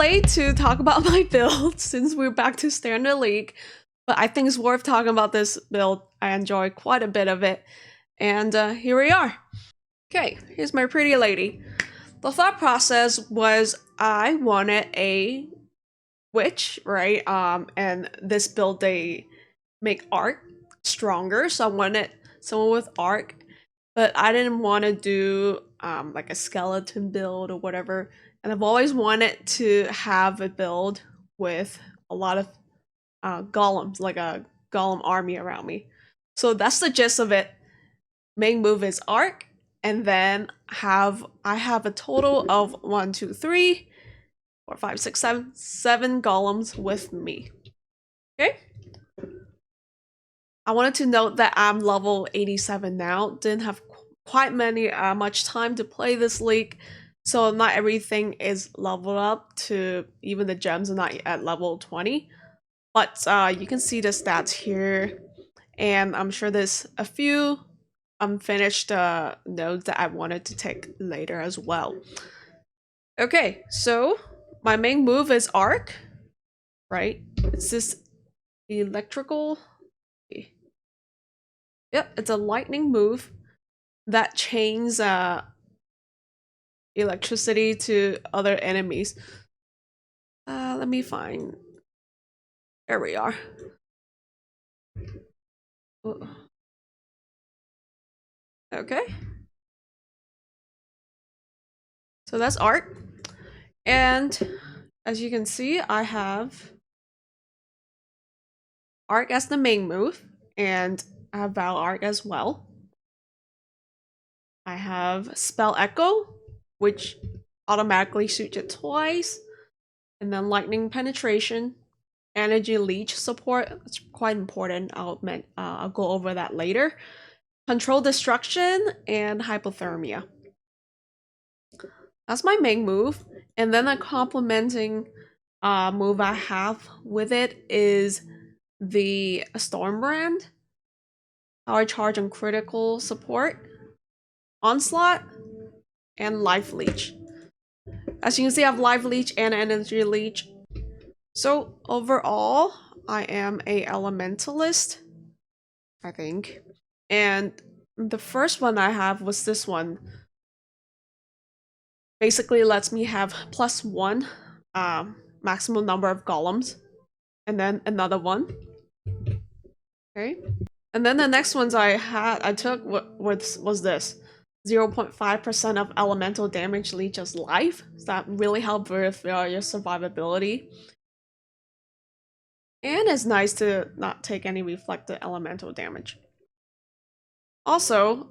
late to talk about my build since we're back to Standard League, but I think it's worth talking about this build. I enjoy quite a bit of it, and here we are. Okay, here's my pretty lady. The thought process was I wanted a witch, right? And this build they make arc stronger, so I wanted someone with arc, but I didn't want to do like a skeleton build or whatever. And I've always wanted to have a build with a lot of golems, like a golem army around me. So that's the gist of it. Main move is arc, and then I have a total of 1, 2, 3, 4, 5, 6, 7 golems with me. Okay. I wanted to note that I'm level 87 now. Didn't have quite much time to play this league, so not everything is leveled up to, even the gems are not at level 20. But you can see the stats here, and I'm sure there's a few unfinished nodes that I wanted to take later as well. Okay, so my main move is arc, right? It's this electrical. Yep, it's a lightning move that chains electricity to other enemies. Let me find. There we are. Okay. So that's arc. And as you can see, I have arc as the main move, and I have Val arc as well. I have spell echo, which automatically shoots it twice, and then lightning penetration, energy leech support. It's quite important. I'll go over that later. Control destruction and hypothermia. That's my main move, and then a complementing move I have with it is the Stormbrand. Power charge and critical support, onslaught, and life leech. As you can see, I have life leech and energy leech. So overall, I am a elementalist, I think. And the first one I have was this one. Basically lets me have +1 maximum number of golems, and then another one. Okay. And then the next ones I took was this 0.5% of elemental damage leeches life. So that really helped with your survivability. And it's nice to not take any reflected elemental damage. Also,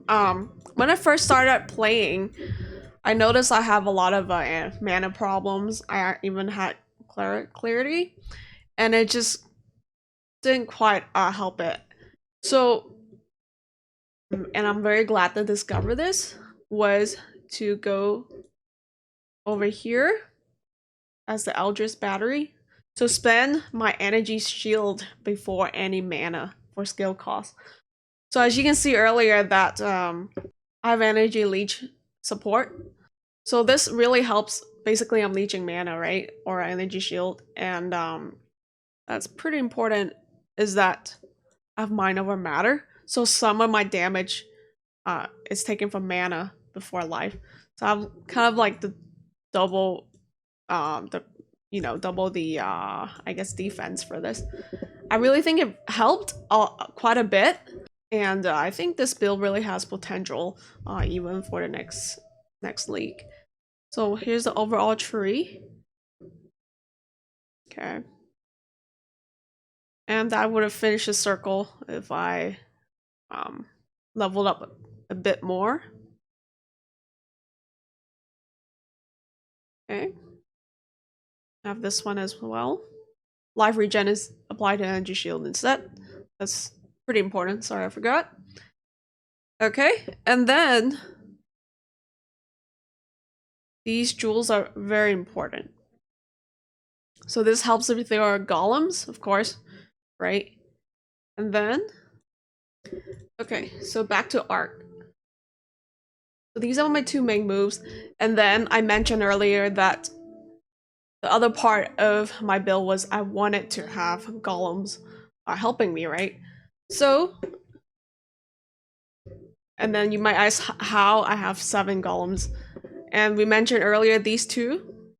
when I first started playing, I noticed I have a lot of mana problems. I even had clarity, and it just didn't quite help it. So, and I'm very glad to discover this, was to go over here as the Eldritch battery. So spend my energy shield before any mana for skill cost. So as you can see earlier that I have energy leech support. So this really helps. Basically I'm leeching mana, right? Or energy shield. And that's pretty important, is that I have mind over matter. So some of my damage is taken from mana before life. So I'm kind of like the double double the I guess defense for this. I really think it helped quite a bit, and I think this build really has potential even for the next league. So here's the overall tree. Okay. And I would have finished the circle if I leveled up a bit more. Okay. I have this one as well. Life regen is applied to energy shield instead. That's pretty important. Sorry, I forgot. Okay, and then these jewels are very important. So this helps if there are golems, of course, right? And then, okay, so back to arc. So these are my two main moves. And then I mentioned earlier that the other part of my build was I wanted to have golems helping me, right? So, and then you might ask how I have 7 golems. And we mentioned earlier these 2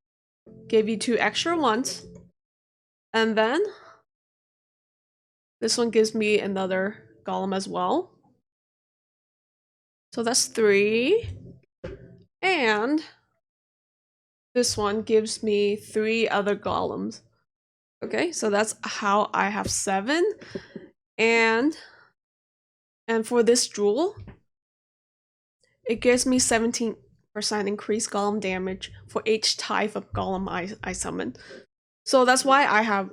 gave you 2 extra ones. And then this one gives me another golem as well. So that's 3. And this one gives me 3 other golems. Okay, so that's how I have 7. And for this jewel, it gives me 17% increased golem damage for each type of golem I summon. So that's why I have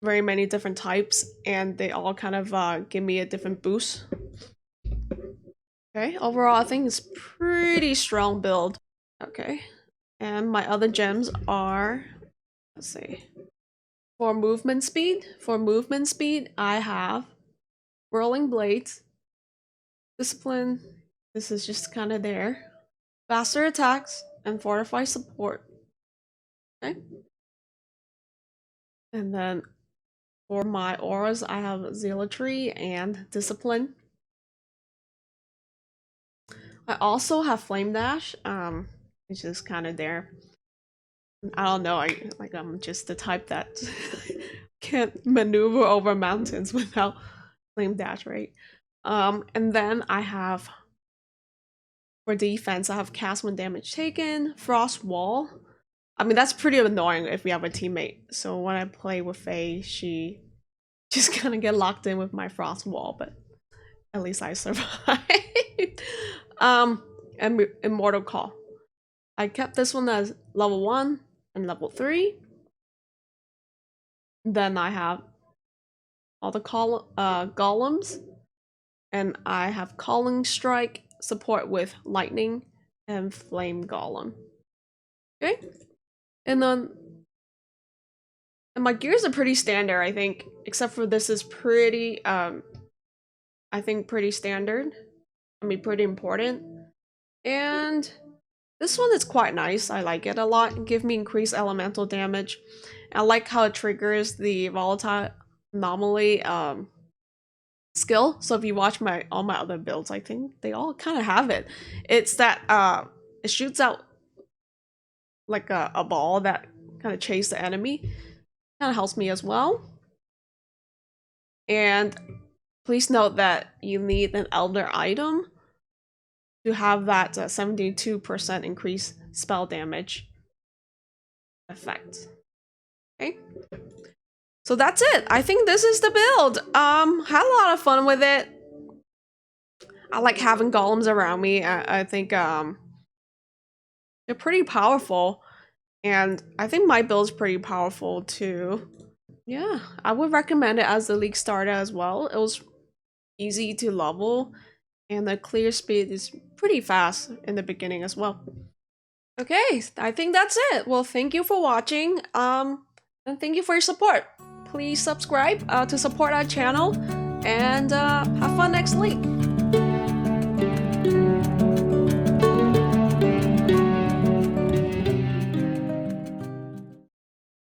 very many different types, and they all kind of give me a different boost. Okay, overall I think it's pretty strong build. Okay, and my other gems are, let's see, for movement speed. For movement speed, I have Whirling Blades, Discipline, this is just kind of there, faster attacks, and Fortify support. Okay. And then for my auras, I have Zealotry and Discipline. I also have Flame Dash, it's just kind of there. I don't know, I'm just the type that can't maneuver over mountains without Flame Dash, right? And then I have, for defense, I have Cast when damage taken, Frost Wall. I mean, that's pretty annoying if we have a teammate. So when I play with Faye, she just kind of get locked in with my Frost Wall, but at least I survived. And Immortal Call. I kept this one as level 1 and level 3. Then I have all the golems, and I have Calling Strike support with Lightning and Flame Golem. Okay, and then my gears are pretty standard, I think, except for this is pretty I think pretty standard. I mean, pretty important. And this one is quite nice. I like it a lot. Give me increased elemental damage. I like how it triggers the volatile anomaly skill. So if you watch all my other builds, I think they all kind of have it. It's that it shoots out like a ball that kind of chases the enemy. Kind of helps me as well. And please note that you need an Elder item to have that 72% increased spell damage effect. Okay, so that's it. I think this is the build. Had a lot of fun with it. I like having golems around me. I think they're pretty powerful, and I think my build's pretty powerful too. Yeah, I would recommend it as the league starter as well. It was easy to level, and the clear speed is pretty fast in the beginning as well. Okay, I think that's it. Well, thank you for watching, and thank you for your support. Please subscribe to support our channel, and have fun next week.